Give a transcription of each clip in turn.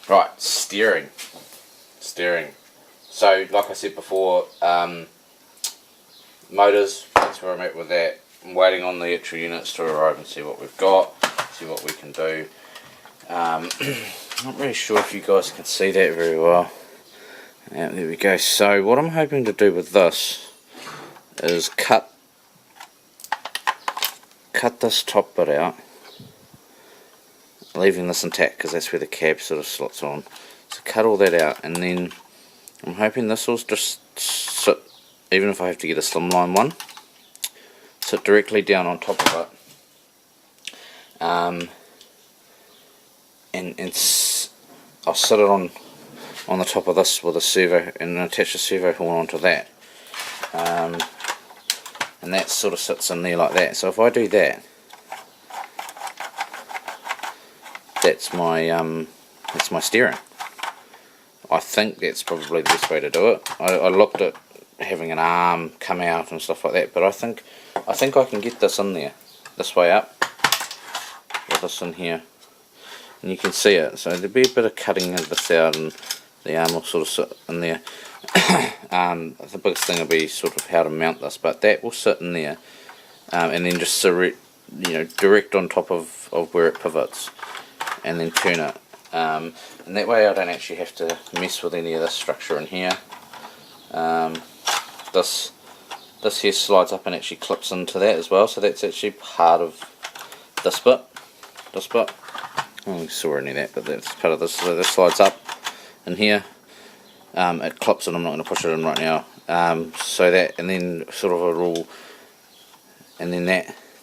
Right, steering. So, like I said before, motors, that's where I'm at with that. I'm waiting on the actual units to arrive and see what we've got, see what we can do. Not really sure if you guys can see that very well. Yeah, there we go. So what I'm hoping to do with this is cut this top bit out, leaving this intact because that's where the cab sort of slots on. So cut all that out, and then I'm hoping this will just sit, even if I have to get a slimline one, sit directly down on top of it. And I'll sit it on the top of this with a servo and attach a servo horn onto that. And that sort of sits in there like that. So if I do that, that's my steering. I think that's probably the best way to do it. I looked at having an arm come out and stuff like that, but I think I can get this in there, this way up, with this in here, and you can see it. So there'll be a bit of cutting of this out, and the arm will sort of sit in there. The biggest thing will be sort of how to mount this, but that will sit in there, and then just direct on top of where it pivots, and then turn it, and that way I don't actually have to mess with any of this structure in here. This here slides up and actually clips into that as well, so that's actually part of this bit. I don't saw any of that, but that's part of this. So this slides up in here. It clips, and I'm not going to push it in right now. So that, and then sort of a rule, and then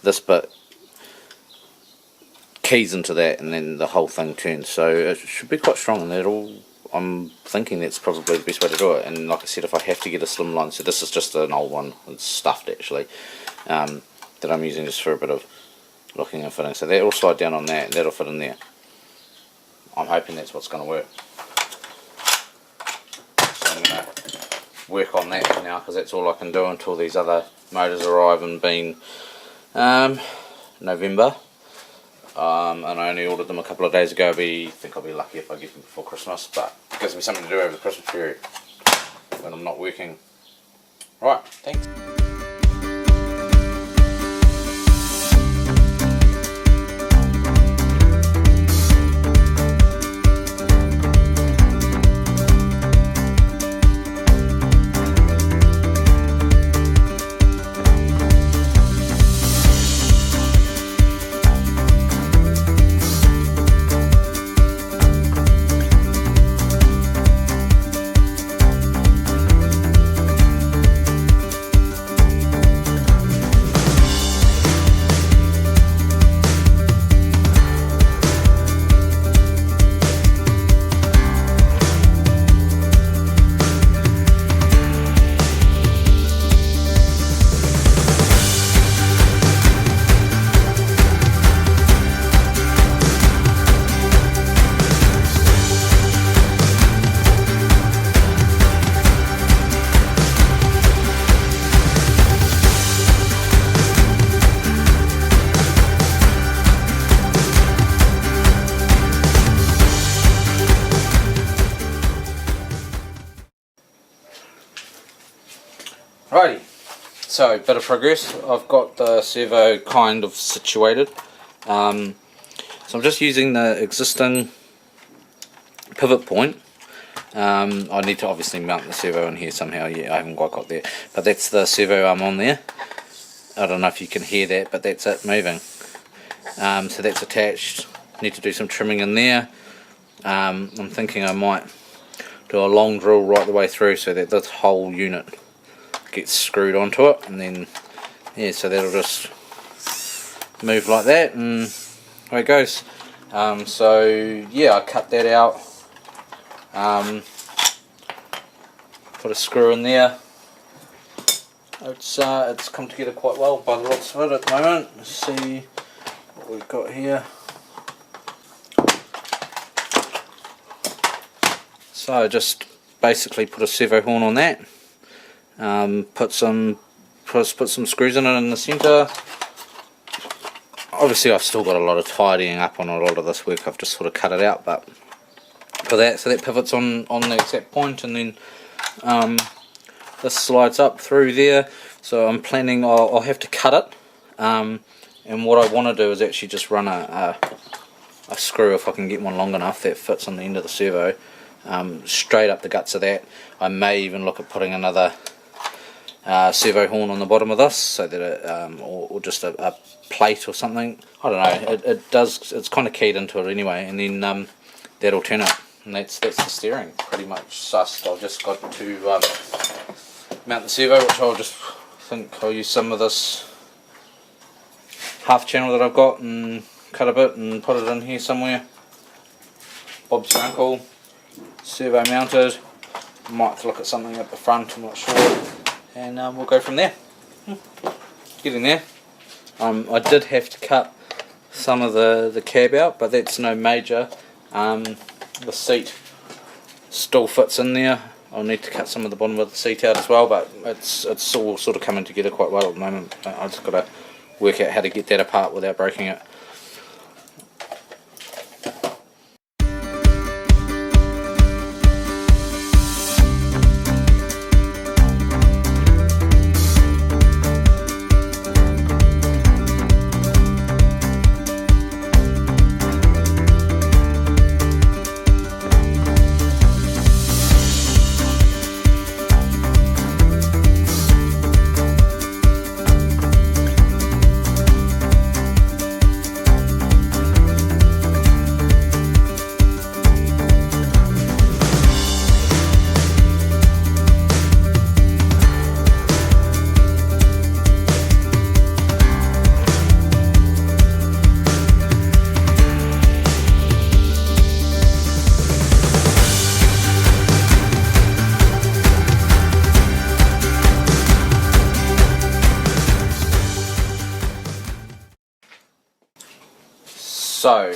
this bit keys into that, and then the whole thing turns. So it should be quite strong, and I'm thinking that's probably the best way to do it. And like I said, if I have to get a slimline, so this is just an old one, it's stuffed actually, that I'm using just for a bit of looking and fitting. So that will slide down on that, and that'll fit in there. I'm hoping that's what's going to work. So I'm going to work on that for now, because that's all I can do until these other motors arrive in being November. And I only ordered them a couple of days ago. I think I'll be lucky if I get them before Christmas, but it gives me something to do over the Christmas period when I'm not working. Right, thanks. Righty, so bit of progress. I've got the servo kind of situated. So I'm just using the existing pivot point. I need to obviously mount the servo in here somehow. Yeah, I haven't quite got there, but that's the servo arm on there. I don't know if you can hear that, but that's it moving. So that's attached. Need to do some trimming in there. I'm thinking I might do a long drill right the way through so that this whole unit gets screwed onto it, and then yeah, so that'll just move like that, and away it goes. So yeah, I cut that out, put a screw in there. It's come together quite well by the looks of it at the moment. Let's see what we've got here. So just basically put a servo horn on that. Put some screws in it in the centre. Obviously I've still got a lot of tidying up on a lot of this work. I've just sort of cut it out, but for that, so that pivots on the exact point, and then this slides up through there. So I'm planning I'll have to cut it, and what I want to do is actually just run a screw, if I can get one long enough, that fits on the end of the servo, straight up the guts of that. I may even look at putting another servo horn on the bottom of this, so that it, or just a plate or something. I don't know. It's kind of keyed into it anyway, and then that'll turn it. And that's the steering pretty much sussed. I've just got to mount the servo, which I'll use some of this half channel that I've got and cut a bit and put it in here somewhere. Bob's your uncle. Servo mounted. Might look at something at the front, I'm not sure, and we'll go from there. Getting there. I did have to cut some of the cab out, but that's no major. The seat still fits in there. I'll need to cut some of the bottom of the seat out as well, but it's all sort of coming together quite well at the moment. I just got to work out how to get that apart without breaking it. So,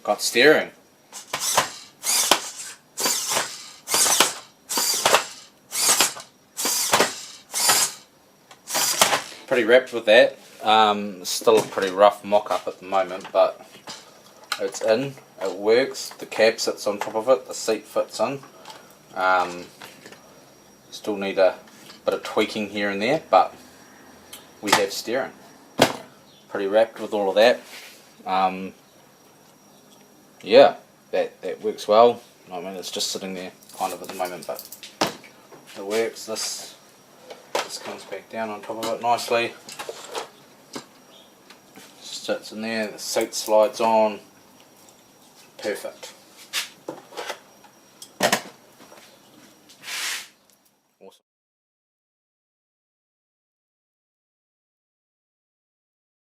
got steering. Pretty wrapped with that. Still a pretty rough mock-up at the moment, but it's in, it works, the cab sits on top of it, the seat fits in. Still need a bit of tweaking here and there, but we have steering. Pretty wrapped with all of that. Yeah, that works well. I mean, it's just sitting there kind of at the moment, but it works. This comes back down on top of it nicely. Sits in there, the seat slides on. Perfect.